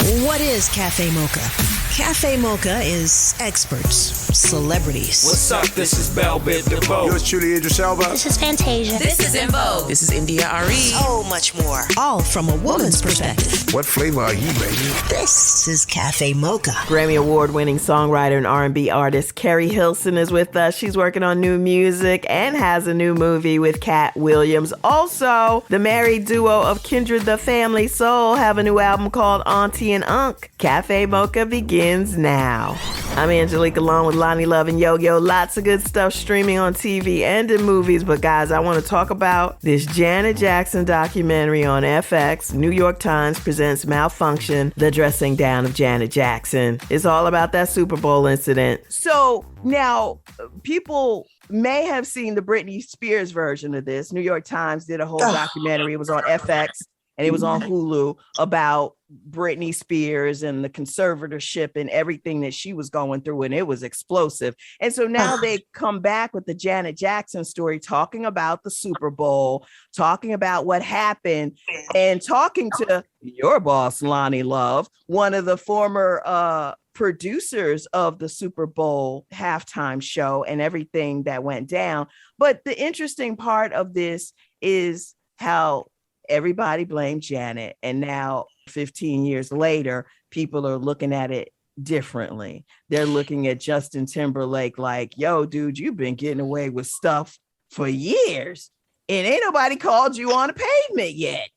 What is Cafe Mocha? Cafe Mocha is experts, celebrities. What's up? This is Belbit DeVoe. Yours truly, Idris Elba. This is Fantasia. This is In Vogue. This is India Ari. So much more. All from a woman's perspective. What flavor are you, baby? This is Cafe Mocha. Grammy Award-winning songwriter and R&B artist Keri Hilson is with us. She's working on new music and has a new movie with Cat Williams. Also, the married duo of Kindred the Family Soul have a new album called Auntie and Unc. Cafe Mocha begins now. I'm Angelique along with Lonnie Love and Yo-Yo. Lots of good stuff streaming on TV and in movies. But guys, I want to talk about this Janet Jackson documentary on FX. New York Times presents Malfunction, the dressing down of Janet Jackson. It's all about that Super Bowl incident. So now people may have seen the Britney Spears version of this. New York Times did a whole documentary. It was on FX and it was on Hulu about Britney Spears and the conservatorship and everything that she was going through, and it was explosive. And so now they come back with the Janet Jackson story, talking about the Super Bowl, talking about what happened, and talking to your boss, Lonnie Love, one of the former producers of the Super Bowl halftime show and everything that went down. But the interesting part of this is how everybody blamed Janet, and now 15 years later, people are looking at it differently. They're looking at Justin Timberlake like, yo, dude, you've been getting away with stuff for years and ain't nobody called you on the pavement yet.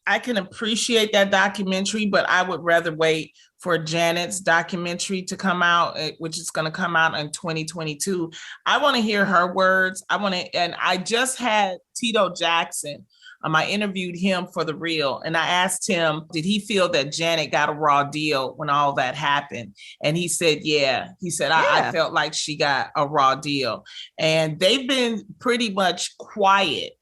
I can appreciate that documentary, but I would rather wait for Janet's documentary to come out, which is going to come out in 2022. I want to hear her words. And I just had Tito Jackson. I interviewed him for The Real, and I asked him, did he feel that Janet got a raw deal when all that happened? And he said, yeah. He said, I felt like she got a raw deal. And they've been pretty much quiet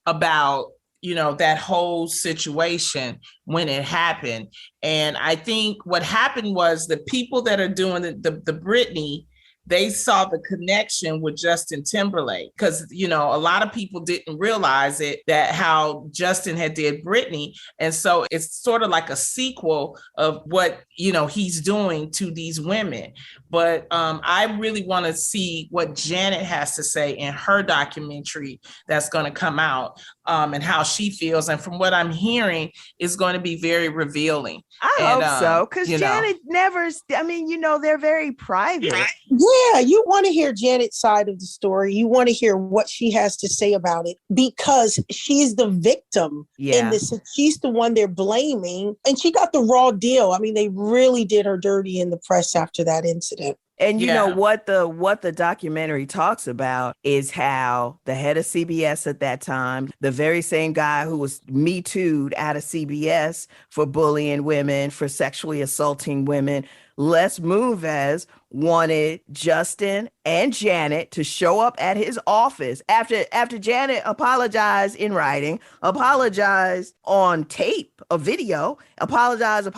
about, that whole situation when it happened. And I think what happened was the people that are doing the Britney, they saw the connection with Justin Timberlake because, a lot of people didn't realize that how Justin had did Britney. And so it's sort of like a sequel of what, he's doing to these women. But I really want to see what Janet has to say in her documentary that's going to come out and how she feels. And from what I'm hearing, it's going to be very revealing. I hope so, because Janet never, they're very private. Yeah, you want to hear Janet's side of the story. You want to hear what she has to say about it because she's the victim in this. She's the one they're blaming, and she got the raw deal. They really did her dirty in the press after that incident. And you know what the documentary talks about is how the head of CBS at that time, the very same guy who was Me Too'd out of CBS for bullying women, for sexually assaulting women, Les Moonves wanted Justin and Janet to show up at his office after Janet apologized in writing, apologized on tape, a video, apologized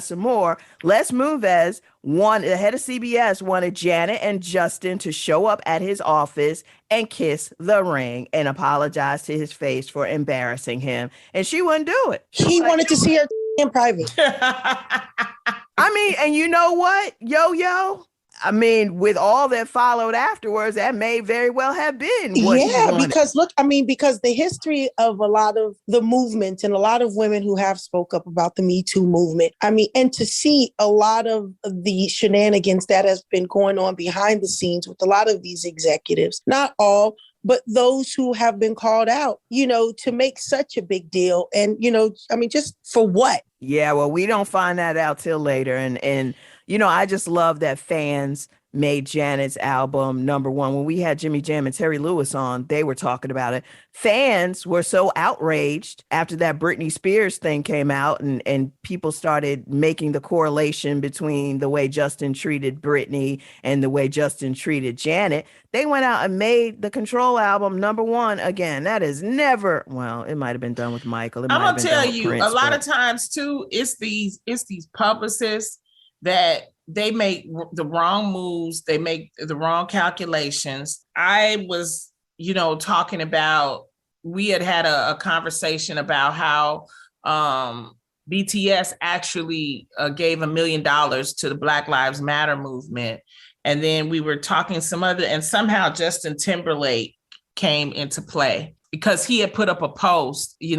some more. Les Moonves, the head of CBS, wanted Janet and Justin to show up at his office and kiss the ring and apologize to his face for embarrassing him. And she wouldn't do it. He wanted to see her in private. And you know what, Yo-Yo? With all that followed afterwards, that may very well have been what he wanted. Because the history of a lot of the movement and a lot of women who have spoke up about the Me Too movement, and to see a lot of the shenanigans that has been going on behind the scenes with a lot of these executives, not all, but those who have been called out, to make such a big deal. And, just for what? Yeah, well, we don't find that out till later. And I just love that fans made Janet's album number one. When we had Jimmy Jam and Terry Lewis on, they were talking about it. Fans were so outraged after that Britney Spears thing came out and people started making the correlation between the way Justin treated Britney and the way Justin treated Janet. They went out and made the Control album number one again. That is never, it might have been done with Michael. I'm going to tell you, Prince, a lot of times too, it's these publicists that they make the wrong moves. They make the wrong calculations. I was, talking about, we had a conversation about how BTS actually gave $1 million to the Black Lives Matter movement. And then we were talking and somehow Justin Timberlake came into play because he had put up a post, he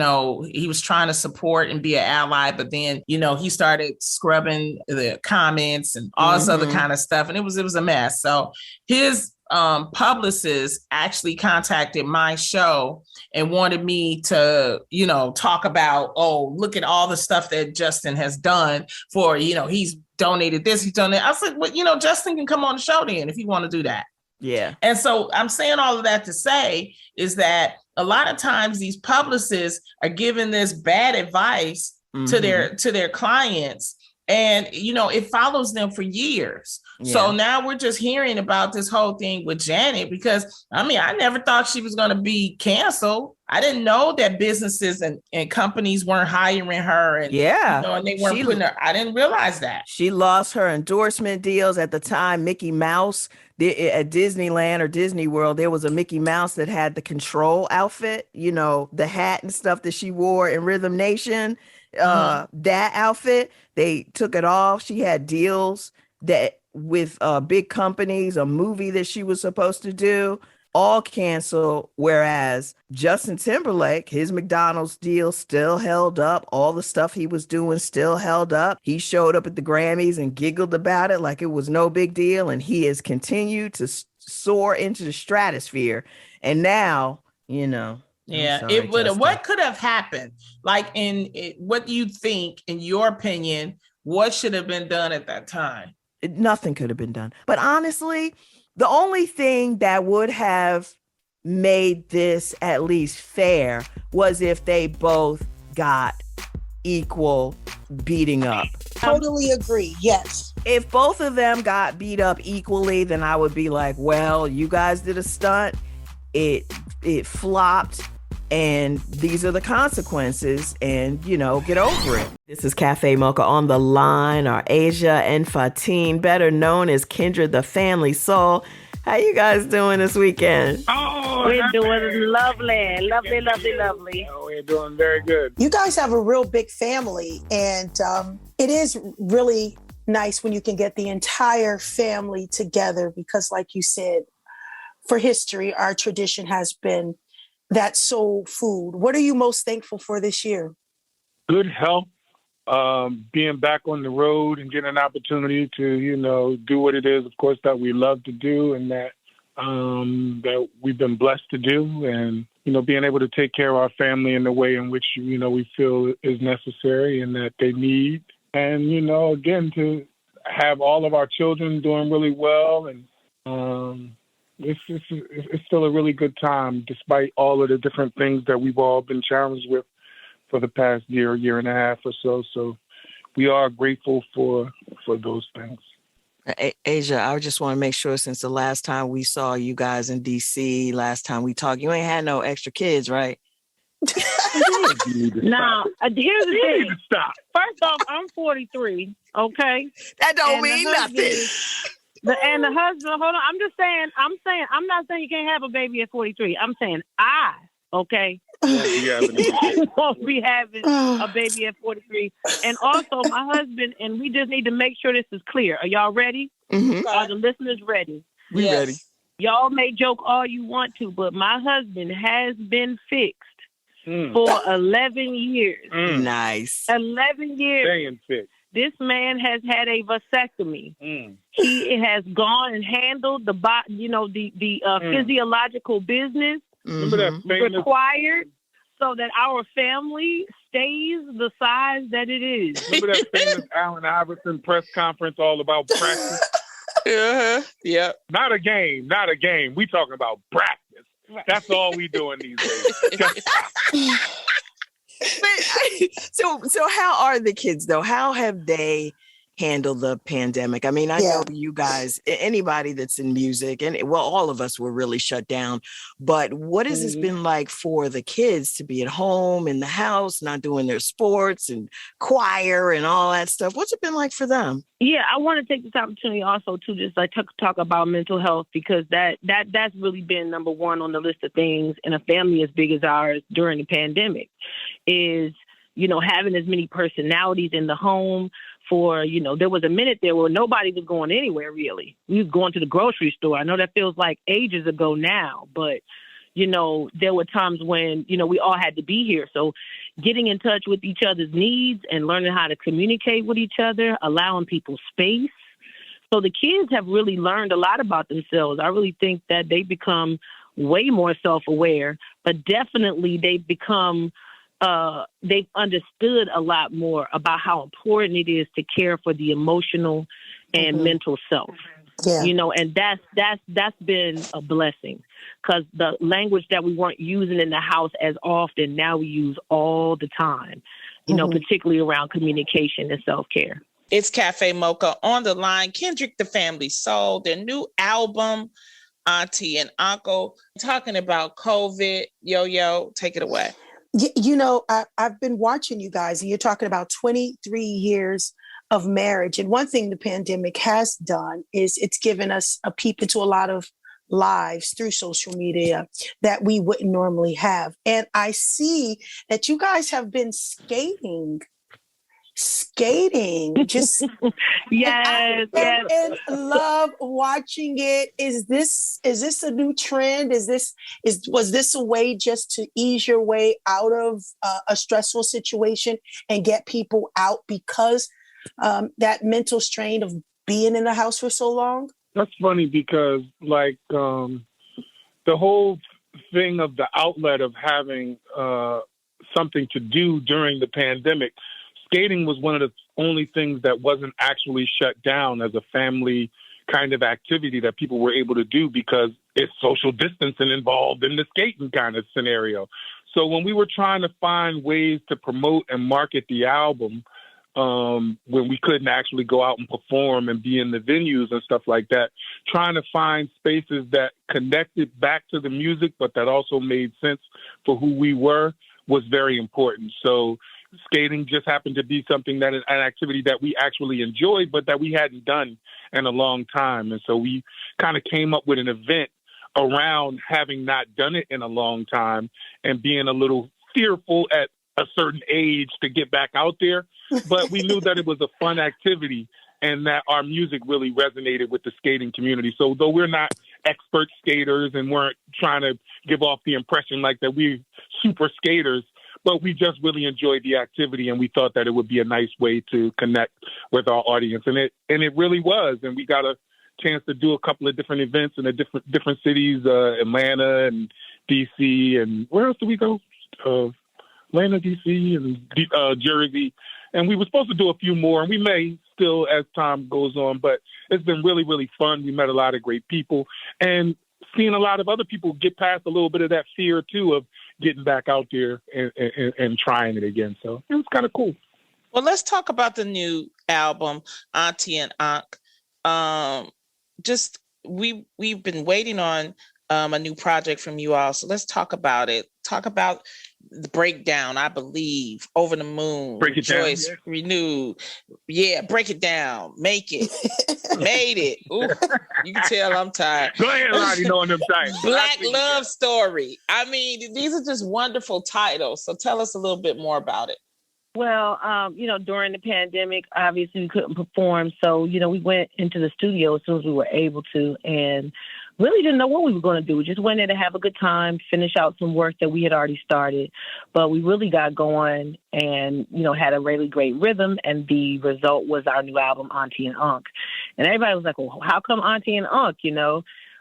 was trying to support and be an ally, but then, he started scrubbing the comments and all this other kind of stuff. And it was a mess. So his publicist actually contacted my show and wanted me to, talk about, look at all the stuff that Justin has done for, he's donated this, he's donated. I said, well, Justin can come on the show then if you want to do that. Yeah. And so I'm saying all of that to say is that a lot of times these publicists are giving this bad advice to their clients. And, it follows them for years. Yeah. So now we're just hearing about this whole thing with Janet because, I never thought she was going to be canceled. I didn't know that businesses and companies weren't hiring her. And, and they weren't putting her. I didn't realize that. She lost her endorsement deals at the time. Mickey Mouse at Disneyland or Disney World, there was a Mickey Mouse that had the control outfit, the hat and stuff that she wore in Rhythm Nation. That outfit, they took it off. She had deals that with big companies, a movie that she was supposed to do, all canceled. Whereas Justin Timberlake, his McDonald's deal still held up. All the stuff he was doing still held up. He showed up at the Grammys and giggled about it like it was no big deal. And he has continued to soar into the stratosphere. And now, Yeah, sorry, it would. Justin. What could have happened? Like, what do you think, in your opinion, what should have been done at that time? Nothing could have been done. But honestly, the only thing that would have made this at least fair was if they both got equal beating up. Totally agree. Yes. If both of them got beat up equally, then I would be like, well, you guys did a stunt. It flopped. And these are the consequences, and, get over it. This is Cafe Mocha. On the line are Asia and Fatin, better known as Kindred the Family Soul. How you guys doing this weekend? Oh, we're doing lovely. Oh, we're doing very good. You guys have a real big family, and it is really nice when you can get the entire family together because, like you said, for history, our tradition has been that soul food. What are you most thankful for this year? Good health, being back on the road and getting an opportunity to, do what it is, of course, that we love to do and that we've been blessed to do. And, being able to take care of our family in the way in which, we feel is necessary and that they need. And, again, to have all of our children doing really well and, it's still a really good time, despite all of the different things that we've all been challenged with for the past year and a half or so. So we are grateful for those things. Asia, I just want to make sure, since the last time we saw you guys in D.C., last time we talked, you ain't had no extra kids, right? Now, here's the thing. Stop. First off, I'm 43, okay? That don't mean nothing. And the husband, hold on, I'm not saying you can't have a baby at 43. I'm saying won't be having a baby at 43. And also my husband, and we just need to make sure this is clear. Are y'all ready? Mm-hmm. Are the listeners ready? We ready. Y'all may joke all you want to, but my husband has been fixed for 11 years. Nice. 11 years. Staying fixed. This man has had a vasectomy. He has gone and handled the physiological business required so that our family stays the size that it is. Remember that famous Allen Iverson press conference all about practice? Yeah. Not a game. We talking about practice. Right. That's all we doing these days. So how are the kids, though? How have they handle the pandemic? I mean, I know you guys, anybody that's in music, and all of us were really shut down. But what has this been like for the kids to be at home in the house, not doing their sports and choir and all that stuff? What's it been like for them? Yeah, I want to take this opportunity also to just talk about mental health, because that's really been number one on the list of things in a family as big as ours during the pandemic, is having as many personalities in the home. For, there was a minute there where nobody was going anywhere, really. We was going to the grocery store. I know that feels like ages ago now, but, there were times when, we all had to be here. So getting in touch with each other's needs and learning how to communicate with each other, allowing people space. So the kids have really learned a lot about themselves. I really think that they become way more self-aware, but definitely they've become they've understood a lot more about how important it is to care for the emotional and mental self. Yeah. And that's been a blessing, because the language that we weren't using in the house as often, now we use all the time, particularly around communication and self-care. It's Cafe Mocha. On the line, Kendrick the Family Soul, their new album, Auntie and Uncle, talking about COVID. Yo, take it away. I've been watching you guys, and you're talking about 23 years of marriage. And one thing the pandemic has done is it's given us a peep into a lot of lives through social media that we wouldn't normally have. And I see that you guys have been skating just yes and love watching it. Is this a new trend? Was this a way just to ease your way out of a stressful situation and get people out because that mental strain of being in the house for so long? That's funny because the whole thing of the outlet of having something to do during the pandemic, skating was one of the only things that wasn't actually shut down as a family kind of activity that people were able to do because it's social distancing involved in the skating kind of scenario. So when we were trying to find ways to promote and market the album, when we couldn't actually go out and perform and be in the venues and stuff like that, trying to find spaces that connected back to the music, but that also made sense for who we were, was very important. So skating just happened to be something that an activity that we actually enjoyed, but that we hadn't done in a long time. And so we kind of came up with an event around having not done it in a long time and being a little fearful at a certain age to get back out there. But we knew that it was a fun activity and that our music really resonated with the skating community. So though we're not expert skaters and weren't trying to give off the impression like that we're super skaters, but we just really enjoyed the activity, and we thought that it would be a nice way to connect with our audience, and it really was. And we got a chance to do a couple of different events in different cities, Atlanta and DC, and where else did we go? Atlanta, DC, and Jersey. And we were supposed to do a few more, and we may still as time goes on. But it's been really, really fun. We met a lot of great people, and seeing a lot of other people get past a little bit of that fear too of getting back out there and trying it again. So it was kind of cool. Well, let's talk about the new album, Auntie and Unc. We've been waiting on a new project from you all. So let's talk about it. Talk about the breakdown, I believe, Over the Moon, Break it Rejoice, down. Renew. Yeah, break it down. Make it. Made it. Ooh, you can tell I'm tired. Go ahead, Lonnie, knowing them times. Black Love Story. I mean, these are just wonderful titles. So tell us a little bit more about it. Well, during the pandemic, obviously we couldn't perform. So, we went into the studio as soon as we were able to, and really didn't know what we were going to do. We just went in to have a good time, finish out some work that we had already started. But we really got going and, had a really great rhythm. And the result was our new album, Auntie and Unc. And everybody was like, well, how come Auntie and Unc,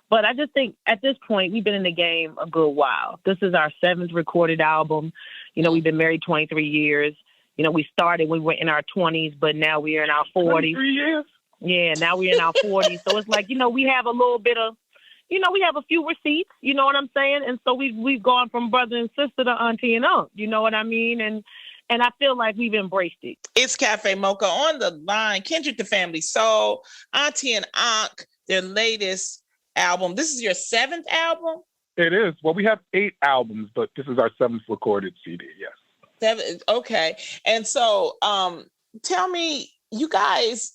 But I just think at this point, we've been in the game a good while. This is our 7th recorded album. We've been married 23 years. We started when we were in our 20s, but now we're in our 40s. 23 years? Yeah, now we're in our 40s. So it's like, we have a little bit of, we have a few receipts, you know what I'm saying? And so we've gone from brother and sister to auntie and uncle, you know what I mean? And I feel like we've embraced it. It's Cafe Mocha. On the line, Kendrick the Family Soul, Auntie and Unc, their latest album. This is your 7th album? It is. Well, we have 8 albums, but this is our 7th recorded CD, yes. 7, okay. And so tell me, you guys,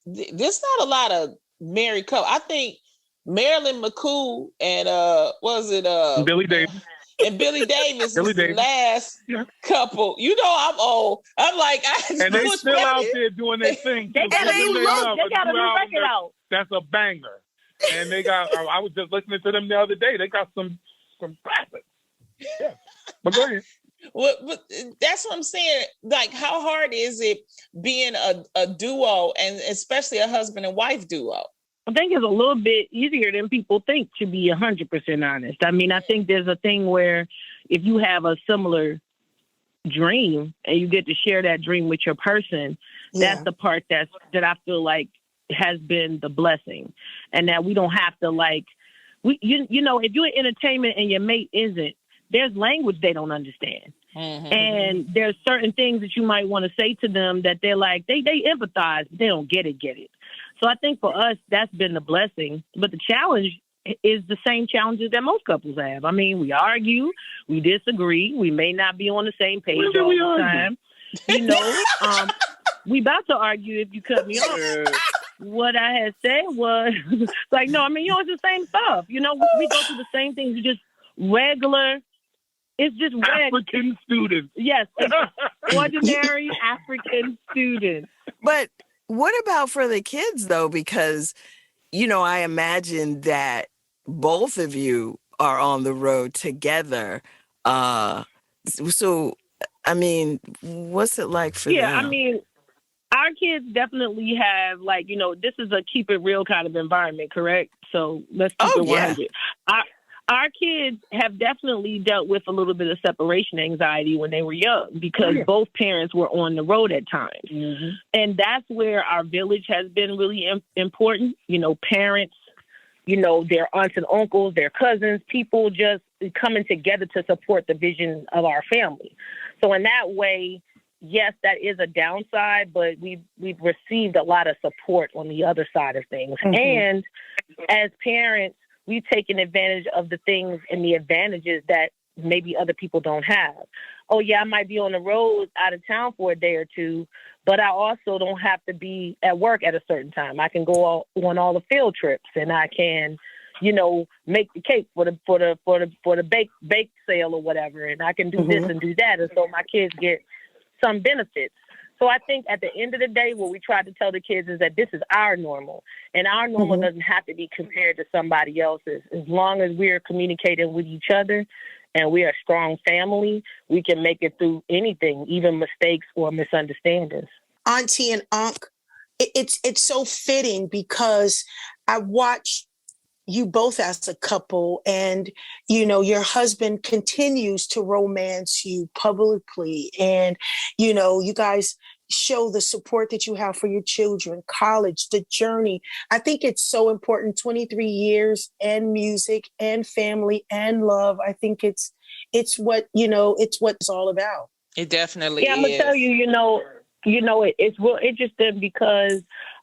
there's not a lot of married couple. I think Marilyn McCool and Billy Davis. And Billy Davis Billy was the Davis. last couple. You know, I'm old. I'm like, and they still out there doing their thing. They got a new record out. That's a banger. And they got. I was just listening to them the other day. They got some classics. Yeah, but go ahead. Well, but that's what I'm saying. Like, how hard is it being a duo, and especially a husband and wife duo? I think it's a little bit easier than people think, to be 100% honest. I mean, I think there's a thing where if you have a similar dream and you get to share that dream with your person, that's the part that I feel like has been the blessing, and that we don't have to you know, if you're in entertainment and your mate isn't, there's language they don't understand. Mm-hmm. And there's certain things that you might want to say to them that they're like, they empathize, but they don't get it. So I think for us, that's been the blessing. But the challenge is the same challenges that most couples have. I mean, we argue, we disagree, we may not be on the same page all the time. You know, we about to argue if you cut me off. What I had said was like, no, I mean, you know, it's the same stuff. You know, we go through the same things. It's just regular. It's just African students. Yes, ordinary African students. But what about for the kids, though? Because, you know, I imagine that both of you are on the road together. So, I mean, what's it like for them? Yeah, I mean, our kids definitely have, like, you know, this is a keep it real kind of environment, correct? So let's keep it 100. Yeah. Our kids have definitely dealt with a little bit of separation anxiety when they were young because both parents were on the road at times. Mm-hmm. And that's where our village has been really important. You know, parents, you know, their aunts and uncles, their cousins, people just coming together to support the vision of our family. So in that way, yes, that is a downside, but we've received a lot of support on the other side of things. Mm-hmm. And as parents, we've taken advantage of the things and the advantages that maybe other people don't have. Oh, yeah, I might be on the road out of town for a day or two, but I also don't have to be at work at a certain time. I can go on all the field trips, and I can, you know, make the cake for the bake sale or whatever, and I can do this and do that, and so my kids get some benefits. So I think at the end of the day, what we try to tell the kids is that this is our normal, and our normal doesn't have to be compared to somebody else's. As long as we're communicating with each other and we are a strong family, we can make it through anything, even mistakes or misunderstandings. Auntie and Unc, it's so fitting because I watch you both as a couple, and, you know, your husband continues to romance you publicly, and, you know, you guys show the support that you have for your children, college, the journey. I think it's so important. 23 years and music and family and love. I think it's what, you know, it's what it's all about. It definitely is. I'm gonna tell you, it's real interesting because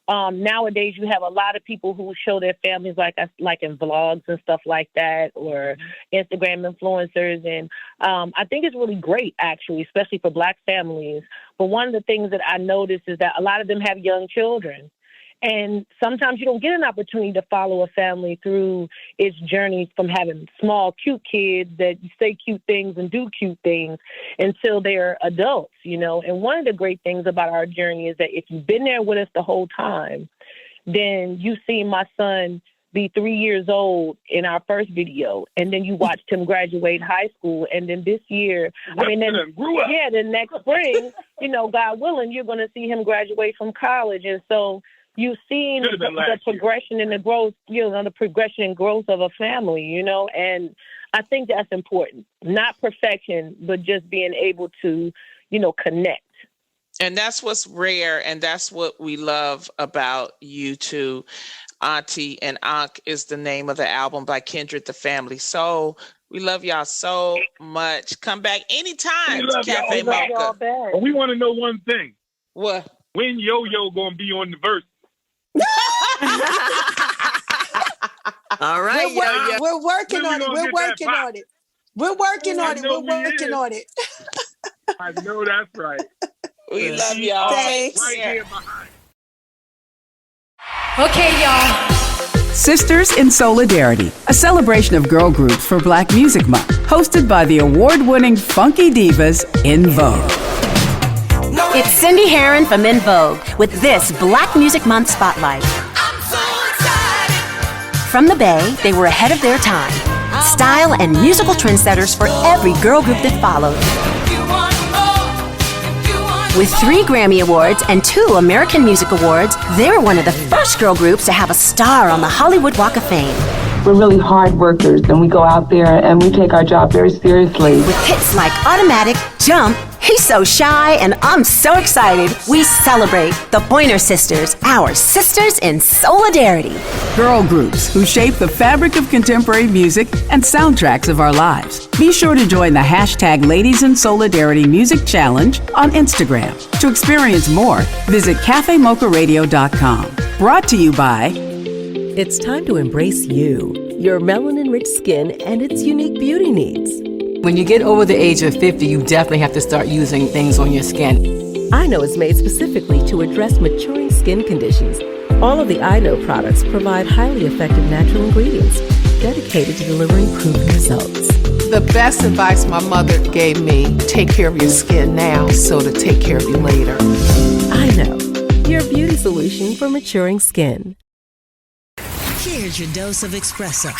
nowadays you have a lot of people who show their families like in vlogs and stuff like that, or Instagram influencers. And I think it's really great, actually, especially for Black families. But one of the things that I noticed is that a lot of them have young children. And sometimes you don't get an opportunity to follow a family through its journey from having small, cute kids that say cute things and do cute things until they're adults, you know. And one of the great things about our journey is that if you've been there with us the whole time, then you've seen my son be 3 years old in our first video, and then you watched him graduate high school, and then this year, the next spring, you know, God willing, you're going to see him graduate from college. And so you've seen the progression and the growth, you know, the progression and growth of a family, you know, and I think that's important. Not perfection, but just being able to, you know, connect. And that's what's rare, and that's what we love about you two. Auntie and Ankh is the name of the album by Kindred the Family. So we love y'all so much. Come back anytime to Cafe Mocha. We want to know one thing. What? When Yo-Yo gonna be on the verse? All right, we're working on it. We're working on it. We're working on it. We're working on it. I know that's right. We love y'all. Thanks. Right here behind. Okay, y'all. Sisters in Solidarity, a celebration of girl groups for Black Music Month, hosted by the award-winning funky divas In Vogue. It's Cindy Herron from In Vogue with this Black Music Month Spotlight. From the Bay, they were ahead of their time. Style and musical trendsetters for every girl group that followed. With 3 Grammy Awards and 2 American Music Awards, they were one of the first girl groups to have a star on the Hollywood Walk of Fame. We're really hard workers, and we go out there and we take our job very seriously. With hits like Automatic, Jump, He's So Shy, and I'm So Excited, we celebrate the Pointer Sisters, our sisters in solidarity. Girl groups who shape the fabric of contemporary music and soundtracks of our lives. Be sure to join the hashtag Ladies in Solidarity Music Challenge on Instagram. To experience more, visit cafemocharadio.com. Brought to you by... It's time to embrace you, your melanin-rich skin, and its unique beauty needs. When you get over the age of 50, you definitely have to start using things on your skin. iKnow is made specifically to address maturing skin conditions. All of the iKnow products provide highly effective natural ingredients dedicated to delivering proven results. The best advice my mother gave me, take care of your skin now so to take care of you later. iKnow, your beauty solution for maturing skin. Here's your dose of espresso.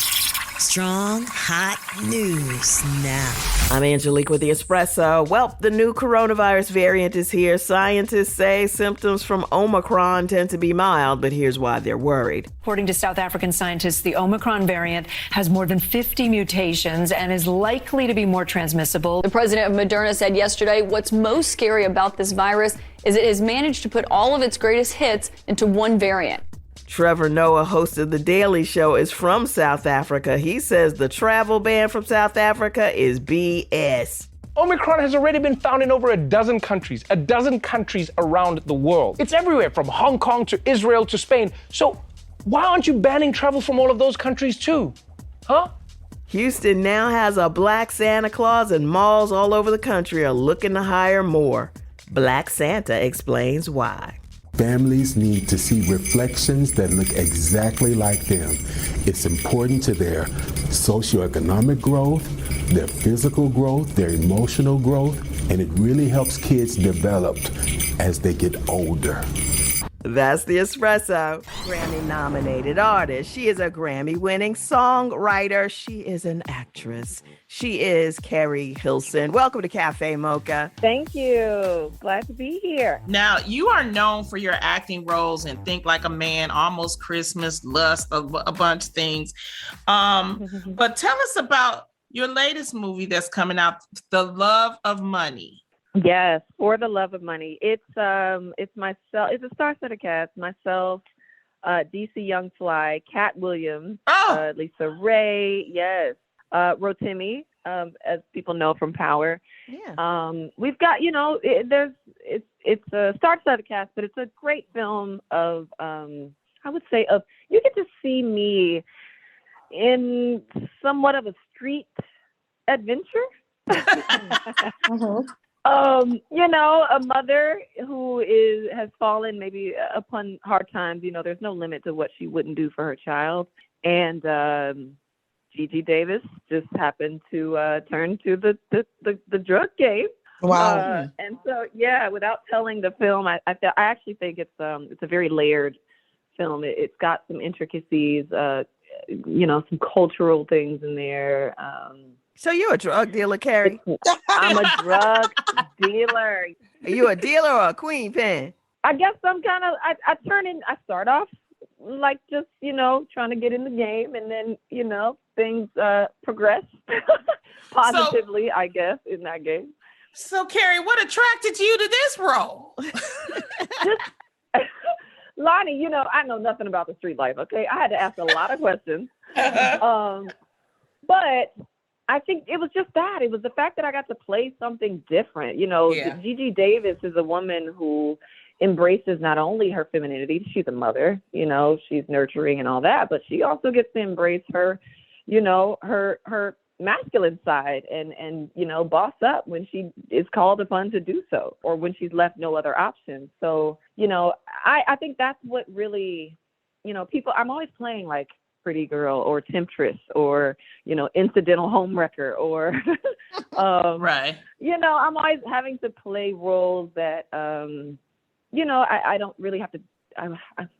Strong, hot news now. I'm Angelique with the Espresso. Well, the new coronavirus variant is here. Scientists say symptoms from Omicron tend to be mild, but here's why they're worried. According to South African scientists, the Omicron variant has more than 50 mutations and is likely to be more transmissible. The president of Moderna said yesterday what's most scary about this virus is it has managed to put all of its greatest hits into one variant. Trevor Noah, host of The Daily Show, is from South Africa. He says the travel ban from South Africa is BS. Omicron has already been found in over a dozen countries around the world. It's everywhere from Hong Kong to Israel to Spain. So why aren't you banning travel from all of those countries too? Huh? Houston now has a Black Santa Claus, and malls all over the country are looking to hire more. Black Santa explains why. Families need to see reflections that look exactly like them. It's important to their socioeconomic growth, their physical growth, their emotional growth, and it really helps kids develop as they get older. That's the Espresso. Grammy-nominated artist. She is a Grammy-winning songwriter. She is an actress. She is Keri Hilson. Welcome to Cafe Mocha. Thank you. Glad to be here. Now, you are known for your acting roles in Think Like a Man, Almost Christmas, Lust, a bunch of things. But tell us about your latest movie that's coming out, The Love of Money. Yes, For the Love of Money. It's myself. It's a star-studded cast. Myself, DC Young Fly, Cat Williams, Lisa Rae. Yes, Rotimi, as people know from Power. Yeah. We've got it's a star-studded cast, but it's a great film of I would say you get to see me in somewhat of a street adventure. A mother who has fallen maybe upon hard times. There's no limit to what she wouldn't do for her child. And Gigi Davis just happened to turn to the drug game. Wow. And so, without telling the film, I actually think it's a very layered film. It's got some intricacies, some cultural things in there. So you're a drug dealer, Keri? I'm a drug dealer. Are you a dealer or a queen pin? I guess I'm kind of, I start off like just, trying to get in the game, and then, things progress positively, I guess, in that game. So, Keri, what attracted you to this role? Lonnie, I know nothing about the street life, okay? I had to ask a lot of questions. But I think it was just that. It was the fact that I got to play something different. Gigi Davis is a woman who embraces not only her femininity, she's a mother, she's nurturing and all that, but she also gets to embrace her, her masculine side and boss up when she is called upon to do so, or when she's left no other option. So, I think that's what really people, I'm always playing like Pretty Girl or Temptress or, Incidental Homewrecker or, right. I'm always having to play roles that, I don't really have to, I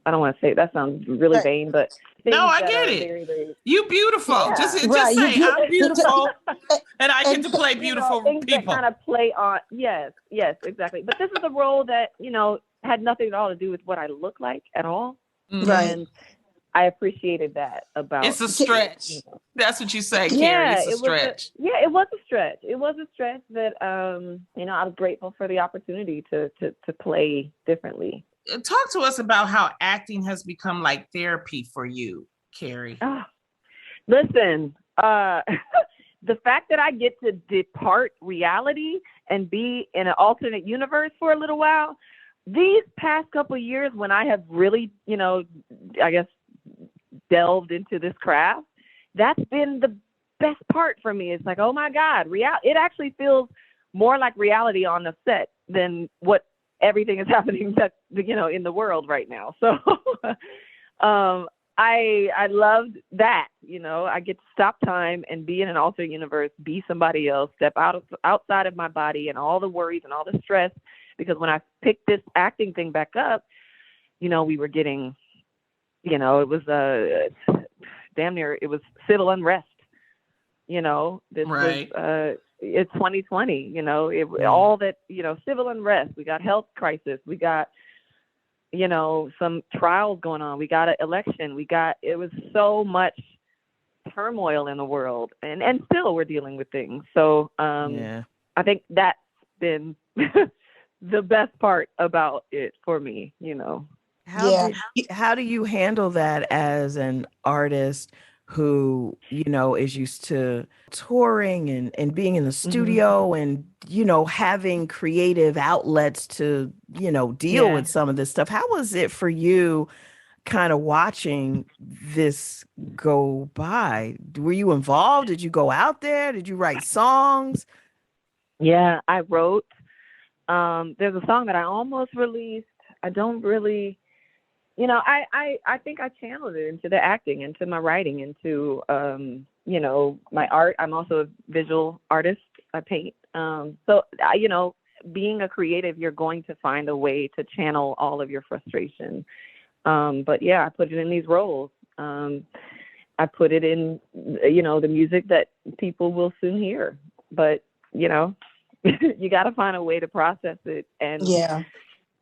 don't want to say, that sounds really vain, but no, I that get are it. very, very, you beautiful. Yeah. Just Right, say I'm beautiful and I get to play beautiful things people. that kind of play on, yes, exactly. But this is a role that, had nothing at all to do with what I look like at all. Right. And I appreciated that about. It's a stretch. That's what you say, Keri. Yeah, It's a stretch. It was a stretch. It was a stretch that, I was grateful for the opportunity to play differently. Talk to us about how acting has become like therapy for you, Keri. Oh, listen, the fact that I get to depart reality and be in an alternate universe for a little while, these past couple of years when I have really, I guess, delved into this craft, that's been the best part for me. It's like, oh my God, it actually feels more like reality on the set than what everything is happening that, in the world right now. So I loved that, I get to stop time and be in an alternate universe, be somebody else, step outside of my body and all the worries and all the stress. Because when I picked this acting thing back up, we were getting, it was damn near, it was civil unrest. This right. was, it's 2020, all that, civil unrest. We got health crisis. We got, some trials going on. We got an election. It was so much turmoil in the world, and still we're dealing with things. So I think that's been the best part about it for me, How do you handle that as an artist who, is used to touring and being in the studio and, having creative outlets to, deal with some of this stuff? How was it for you kind of watching this go by? Were you involved? Did you go out there? Did you write songs? Yeah, I wrote. There's a song that I almost released. I don't really, I think I channeled it into the acting, into my writing, into, my art. I'm also a visual artist. I paint. So, being a creative, you're going to find a way to channel all of your frustration. But yeah, I put it in these roles. I put it in, the music that people will soon hear. But, you got to find a way to process it and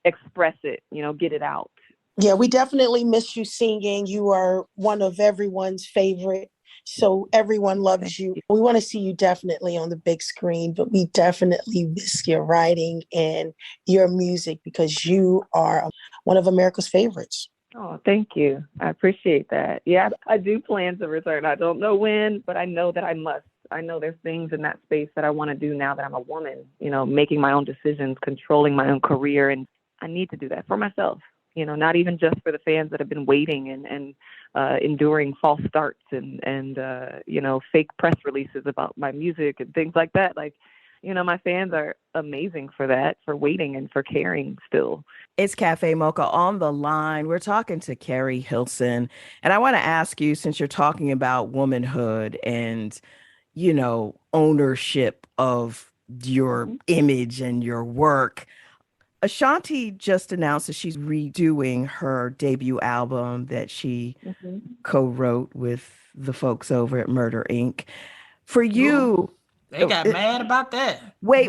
express it, get it out. Yeah, we definitely miss you singing. You are one of everyone's favorite. So everyone loves you. We want to see you definitely on the big screen, but we definitely miss your writing and your music because you are one of America's favorites. Oh, thank you. I appreciate that. Yeah, I do plan to return. I don't know when, but I know that I must. I know there's things in that space that I want to do now that I'm a woman, making my own decisions, controlling my own career. And I need to do that for myself, not even just for the fans that have been waiting and enduring false starts and fake press releases about my music and things like that. Like, my fans are amazing for that, for waiting and for caring still. It's Cafe Mocha on the line. We're talking to Keri Hilson. And I want to ask you, since you're talking about womanhood and ownership of your image and your work. Ashanti just announced that she's redoing her debut album that she co-wrote with the folks over at Murder Inc. For you, they got mad about that. Wait,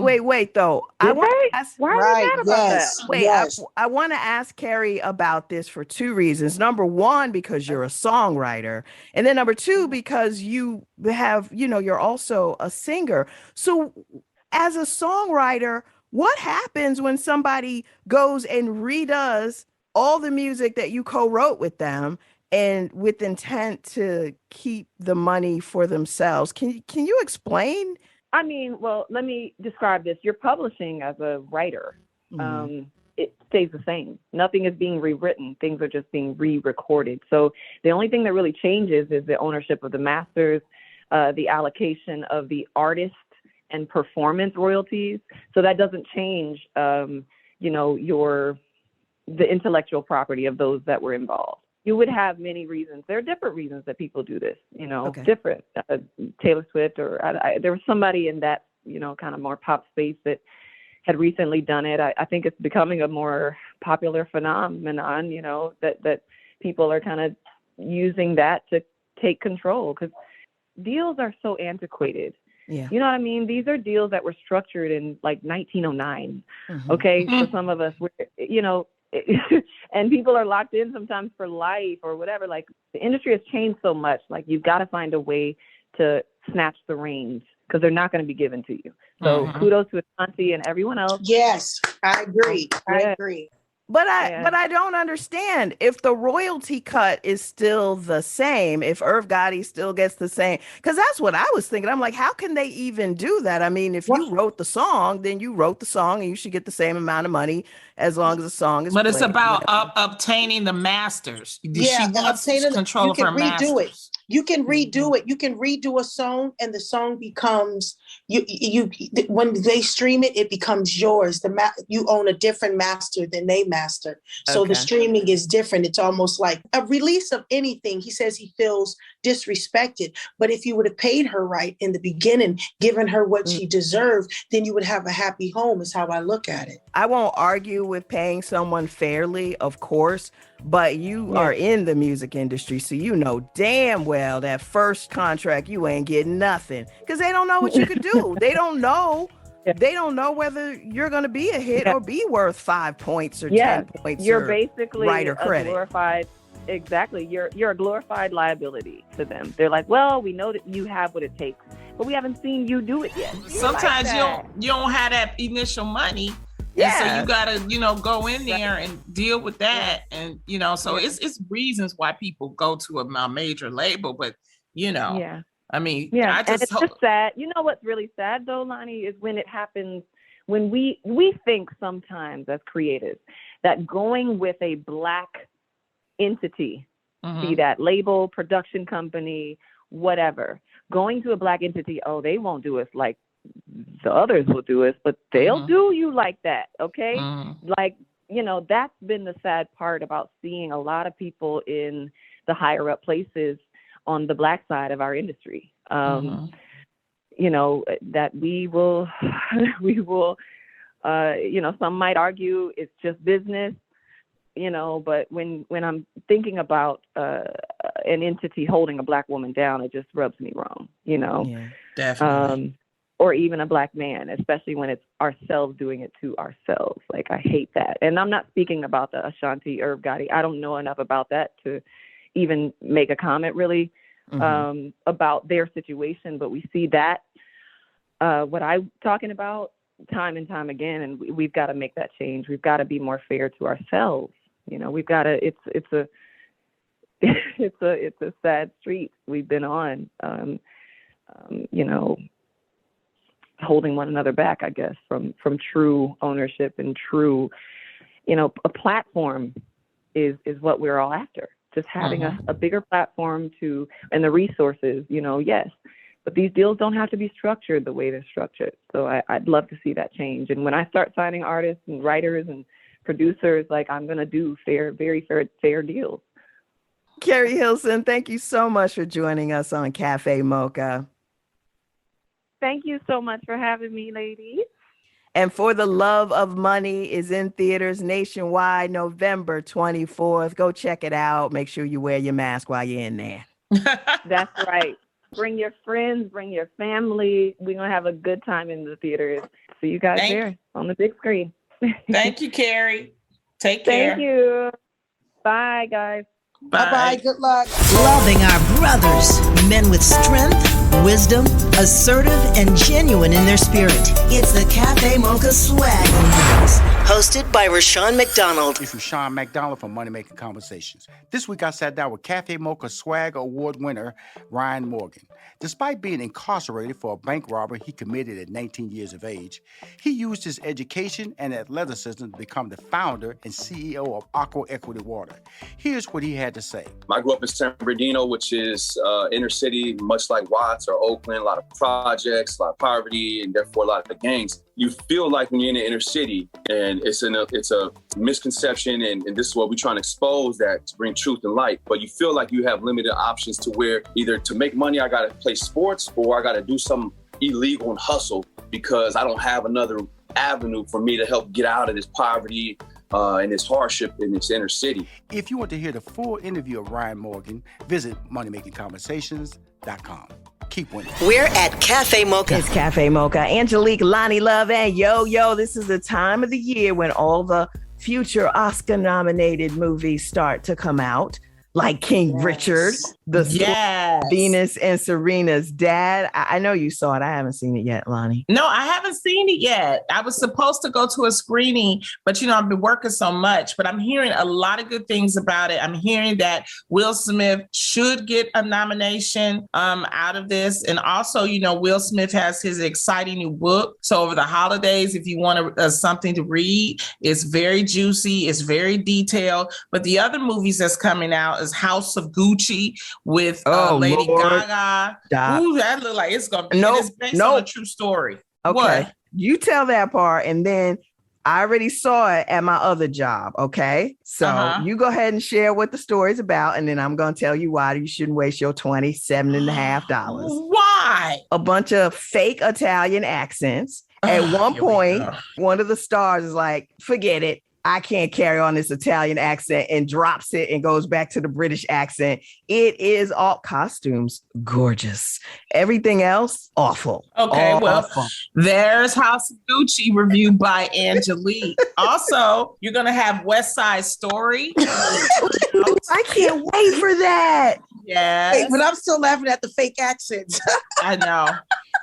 though. Why are they mad about that? Wait, I want to ask Keri about this for two reasons. Number one, because you're a songwriter. And then number two, because you have, you're also a singer. So as a songwriter, what happens when somebody goes and redoes all the music that you co-wrote with them and with intent to keep the money for themselves? Can you explain? I mean, well, let me describe this. You're publishing as a writer. It stays the same. Nothing is being rewritten. Things are just being re-recorded. So the only thing that really changes is the ownership of the masters, the allocation of the artist and performance royalties. So that doesn't change, the intellectual property of those that were involved. you would have many reasons. There are different reasons that people do this, different. Taylor Swift there was somebody in that, kind of more pop space that had recently done it. I think it's becoming a more popular phenomenon, that people are kind of using that to take control, because deals are so antiquated. Yeah. You know what I mean? These are deals that were structured in like 1909. Okay. For some of us, and people are locked in sometimes for life or whatever. Like, the industry has changed so much. Like, you've got to find a way to snatch the reins, because they're not going to be given to you. So kudos to Ashanti and everyone else. Yes, I agree. I agree. But I don't understand if the royalty cut is still the same, if Irv Gotti still gets the same, because that's what I was thinking. I'm like, how can they even do that? I mean, if you wrote the song, then you wrote the song and you should get the same amount of money as long as the song is But played. it's about obtaining the masters. She wants control of her masters. You can redo it. You can redo a song, and the song becomes you. When they stream it, it becomes yours. You own a different master than they master. So the streaming is different. It's almost like a release of anything. He says he feels disrespected, but if you would have paid her right in the beginning, given her what she deserved, then you would have a happy home. Is how I look at it. I won't argue with paying someone fairly, of course, but you are in the music industry, so you know damn well that first contract you ain't getting nothing, because they don't know what you could do. They don't know. They don't know whether you're going to be a hit or be worth 5 points or 10 points. You're basically writer credit. Glorified. Exactly. You're a glorified liability to them. They're like, well, we know that you have what it takes, but we haven't seen you do it yet. Sometimes you don't have that initial money. Yeah. And so you gotta, go in there and deal with that. And, so it's reasons why people go to a major label, but, I mean, I just it's just sad. You know what's really sad though, Lonnie, is when it happens, when we think sometimes as creatives that going with a Black entity, be that label, production company, whatever, going to a Black entity, they won't do us like the others will do us, but they'll do you like that. Okay. Like, that's been the sad part about seeing a lot of people in the higher up places on the Black side of our industry. That we will, some might argue it's just business, but when I'm thinking about an entity holding a Black woman down, it just rubs me wrong, Yeah, definitely. Or even a Black man, especially when it's ourselves doing it to ourselves. Like, I hate that. And I'm not speaking about the Ashanti Irv Gotti. I don't know enough about that to even make a comment really about their situation. But we see that, what I'm talking about, time and time again, and we've got to make that change. We've got to be more fair to ourselves. We've got to, it's a sad street we've been on, holding one another back, I guess, from true ownership and true, a platform is what we're all after. Just having a bigger platform and the resources, yes. But these deals don't have to be structured the way they're structured. So I'd love to see that change. And when I start signing artists and writers and producers, like, I'm going to do very fair deals. Keri Hilson, thank you so much for joining us on Cafe Mocha. Thank you so much for having me, ladies. And For the Love of Money is in theaters nationwide November 24th. Go check it out. Make sure you wear your mask while you're in there. That's right. Bring your friends, bring your family. We're going to have a good time in the theaters. See you guys there on the big screen. Thank you, Keri. Take care. Thank you. Bye, guys. Bye-bye. Good luck. Loving our brothers, men with strength, wisdom, assertive, and genuine in their spirit. It's the Cafe Mocha Swag Awards, hosted by Rashawn McDonald. This is Rashawn McDonald from Money Making Conversations. This week I sat down with Cafe Mocha Swag Award winner Ryan Morgan. Despite being incarcerated for a bank robbery he committed at 19 years of age, he used his education and athleticism to become the founder and CEO of Aqua Equity Water. Here's what he had to say. I grew up in San Bernardino, which is inner city, much like Watts or Oakland, a lot of projects, a lot of poverty, and therefore a lot of gangs. you feel like when you're in the inner city, and it's a misconception, and this is what we're trying to expose, that to bring truth and light, but you feel like you have limited options to where either to make money, I gotta play sports, or I gotta do something illegal and hustle because I don't have another avenue for me to help get out of this poverty and this hardship in this inner city. If you want to hear the full interview of Ryan Morgan, visit moneymakingconversations.com. Keep winning. We're at Cafe Mocha. It's Cafe Mocha. Angelique, Lonnie Love, and Yo. This is the time of the year when all the future Oscar-nominated movies start to come out, like King Richard, the Venus and Serena's Dad. I know you saw it. I haven't seen it yet, Lonnie. No, I haven't seen it yet. I was supposed to go to a screening, but I've been working so much, but I'm hearing a lot of good things about it. I'm hearing that Will Smith should get a nomination out of this. And also, Will Smith has his exciting new book. So over the holidays, if you want something to read, it's very juicy. It's very detailed. But the other movies that's coming out is House of Gucci with Lady Gaga. Ooh, that look like it's gonna be. It's based on a true story. Okay, what? You tell that part, and then I already saw it at my other job. Okay, so you go ahead and share what the story's about, and then I'm gonna tell you why you shouldn't waste your $27.50. Why? A bunch of fake Italian accents. At one point, one of the stars is like, "Forget it. I can't carry on this Italian accent," and drops it and goes back to the British accent. It is all costumes, gorgeous. Everything else, awful. Okay, awful. There's House of Gucci reviewed by Angelique. Also, you're going to have West Side Story. I can't wait for that. Yeah. Hey, but I'm still laughing at the fake accents. I know.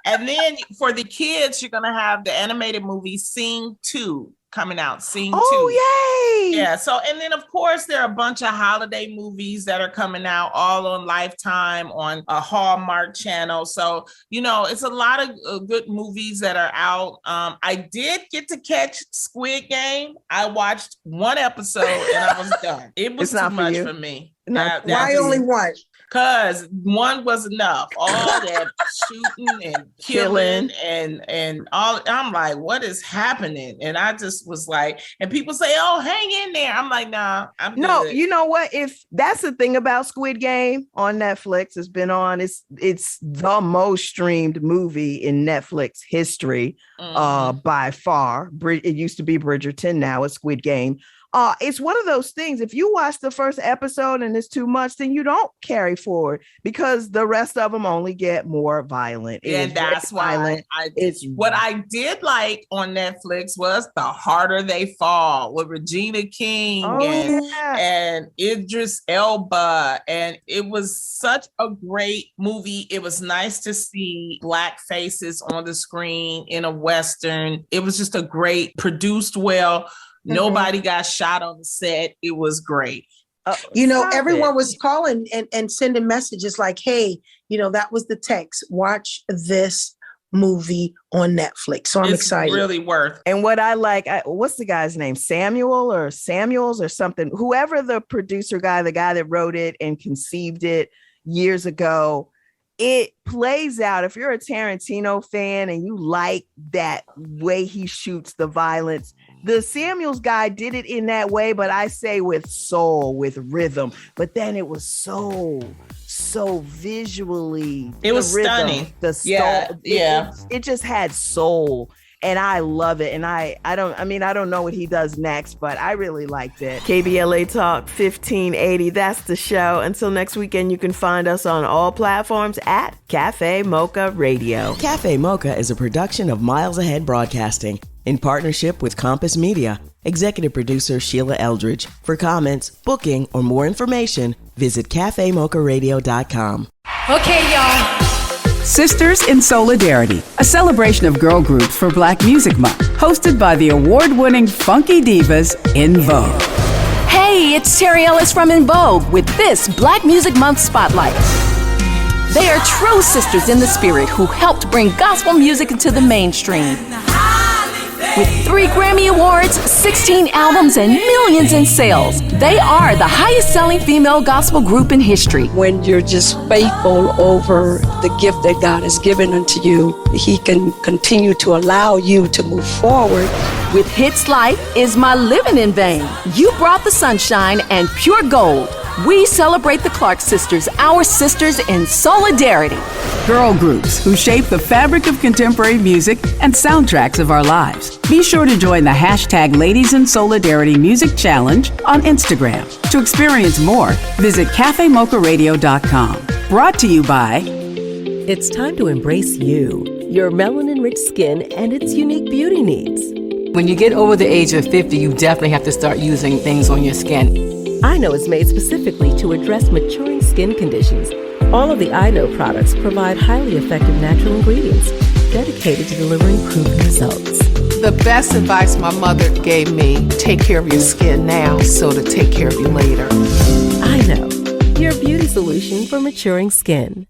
And then for the kids, you're going to have the animated movie Sing 2. Coming out, Sing 2. Oh, yay! Yeah, so, and then of course there are a bunch of holiday movies that are coming out all on Lifetime, on a Hallmark channel. So, it's a lot of good movies that are out. I did get to catch Squid Game. I watched one episode and I was done. It was too much for me. Why only one? Because one was enough. All that shooting and killing and all. I'm like, what is happening? And I just was like, and people say, oh, hang in there. I'm like, nah, I'm no, good. You know what? If that's the thing about Squid Game on Netflix, it's been on, it's the most streamed movie in Netflix history by far. It used to be Bridgerton, now it's Squid Game. It's one of those things. If you watch the first episode and it's too much, then you don't carry forward because the rest of them only get more violent. And that's why what I did like on Netflix was The Harder They Fall with Regina King and Idris Elba. And it was such a great movie. It was nice to see Black faces on the screen in a Western. It was just a great, produced well. Nobody got shot on the set. It was great. Everyone was calling and sending messages like, hey, that was the text. Watch this movie on Netflix. So I'm excited. It's really worth. And what I like, what's the guy's name? Samuels or something. Whoever the producer guy, the guy that wrote it and conceived it years ago, it plays out. If you're a Tarantino fan and you like that way he shoots the violence, the Samuels guy did it in that way, but I say with soul, with rhythm. But then it was so visually. It was stunning. It just had soul. And I love it. And I don't know what he does next, but I really liked it. KBLA Talk 1580. That's the show. Until next weekend, you can find us on all platforms at Cafe Mocha Radio. Cafe Mocha is a production of Miles Ahead Broadcasting in partnership with Compass Media. Executive producer Sheila Eldridge. For comments, booking, or more information, visit cafemocharadio.com. Okay, y'all. Sisters in Solidarity, a celebration of girl groups for Black Music Month, hosted by the award-winning funky divas In Vogue. Hey, it's Terry Ellis from In Vogue with this Black Music Month Spotlight. They are true sisters in the spirit who helped bring gospel music into the mainstream. With 3 Grammy Awards, 16 albums, and millions in sales, They are the highest selling female gospel group in history. When you're just faithful over the gift that God has given unto you, He can continue to allow you to move forward. With hits like Is My Living in Vain, You Brought the Sunshine, and Pure Gold, we celebrate the Clark sisters, our sisters in solidarity. Girl groups who shape the fabric of contemporary music and soundtracks of our lives. Be sure to join the hashtag Ladies in Solidarity Music Challenge on Instagram. To experience more, visit cafemocharadio.com. Brought to you by... It's time to embrace you, your melanin-rich skin, and its unique beauty needs. When you get over the age of 50, you definitely have to start using things on your skin. I Know is made specifically to address maturing skin conditions. All of the I Know products provide highly effective natural ingredients dedicated to delivering proven results. The best advice my mother gave me, take care of your skin now so to take care of you later. I Know, your beauty solution for maturing skin.